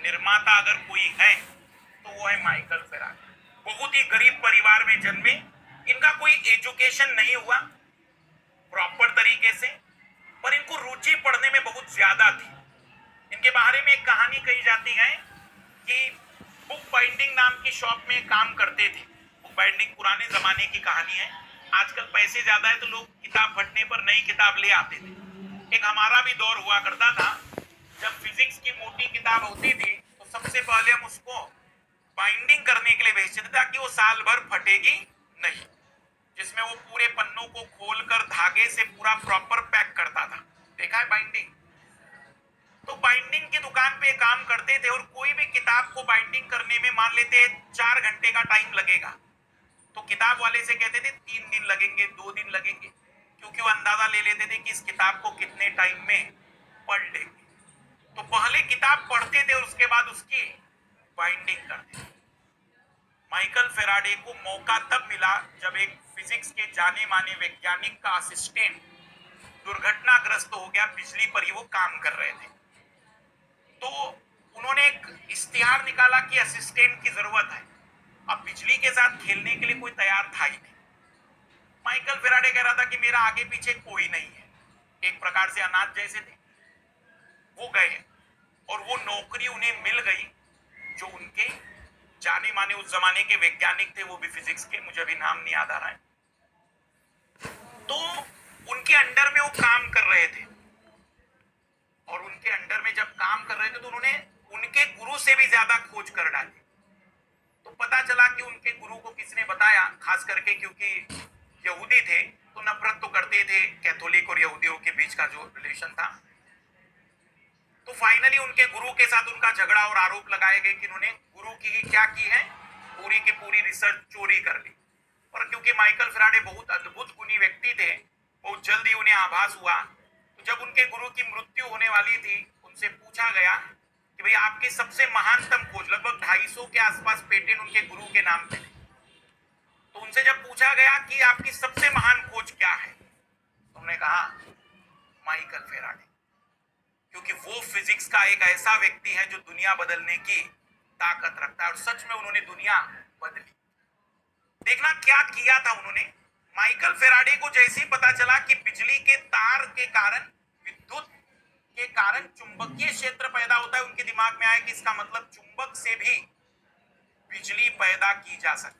निर्माता अगर कोई है तो वो है माइकल फेराडे। बहुत ही गरीब परिवार में जन्मे, इनका कोई एजुकेशन नहीं हुआ प्रॉपर तरीके से, पर इनको रुचि पढ़ने में बहुत ज्यादा थी। इनके बारे में एक कहानी कही जाती है कि बुक बाइंडिंग नाम की शॉप में काम करते थे। बुक बाइंडिंग पुराने जमाने की कहानी है। आजकल पैसे ज्यादा है तो लोग किताब फटने पर नई किताब ले आते थे। एक हमारा भी दौर हुआ करता था, जब फिजिक्स की मोटी किताब होती थी तो सबसे पहले हम उसको बाइंडिंग करने के लिए भेजते थे ताकि वो साल भर फटेगी नहीं, जिसमें वो पूरे पन्नों को खोलकर धागे से पूरा प्रॉपर पैक करता था। देखा है बाइंडिंग? तो बाइंडिंग की दुकान पे काम करते थे और कोई भी किताब को बाइंडिंग करने में मान लेते 4 घंटे का टाइम लगेगा, तो किताब वाले से कहते थे 3 दिन लगेंगे, 2 दिन लगेंगे, क्योंकि वो अंदाजा ले लेते थे कि इस किताब को कितने टाइम में पढ़ लेंगे। तो पहले किताब पढ़ते थे और उसके बाद उसकी बाइंडिंग करते थे। माइकल फेराडे को मौका तब मिला जब एक फिजिक्स के जाने माने वैज्ञानिक का असिस्टेंट दुर्घटनाग्रस्त हो गया। बिजली पर ही वो काम कर रहे थे, तो उन्होंने एक इश्तिहार निकाला कि असिस्टेंट की जरूरत है। अब बिजली के साथ खेलने के लिए कोई तैयार था ही नहीं। माइकल फेराडे कह रहा था कि मेरा आगे पीछे कोई नहीं है, एक प्रकार से अनाथ जैसे थे। वो गए और वो नौकरी उन्हें मिल गई जो उनके जाने माने उस जमाने के वैज्ञानिक थे, वो भी फिजिक्स के, मुझे अभी नाम नहीं याद आ रहा है। तो उनके अंडर में वो काम कर रहे थे, और उनके अंडर में जब काम कर रहे थे तो उन्होंने उनके गुरु से भी ज्यादा खोज कर डाली। तो पता चला कि उनके गुरु को किसने बताया, खास करके क्योंकि यहूदी थे तो नफरत तो करते थे कैथोलिक और यहूदियों के बीच का जो रिलेशन था। तो फाइनली उनके गुरु के साथ उनका झगड़ा और आरोप लगाए गए कि उन्होंने गुरु की क्या की है, पूरी की पूरी रिसर्च चोरी कर ली। और क्योंकि माइकल फेराडे बहुत अद्भुत गुणी व्यक्ति थे, बहुत जल्दी उन्हें आभास हुआ। तो जब उनके गुरु की मृत्यु होने वाली थी, उनसे पूछा गया कि भाई आपकी सबसे महानतम खोज, लगभग 250 के आसपास पेटेंट उनके गुरु के नाम पे थे। तो उनसे जब पूछा गया कि आपकी सबसे महान खोज क्या है, तो उन्होंने कहा माइकल फेराडे, क्योंकि वो फिजिक्स का एक ऐसा व्यक्ति है जो दुनिया बदलने की ताकत रखता है। और सच में उन्होंने दुनिया बदली। देखना क्या किया था उन्होंने। माइकल फेराडे को जैसे ही पता चला कि बिजली के तार के कारण, विद्युत के कारण चुंबकीय क्षेत्र पैदा होता है, उनके दिमाग में आया कि इसका मतलब चुंबक से भी बिजली पैदा की जा सकती है।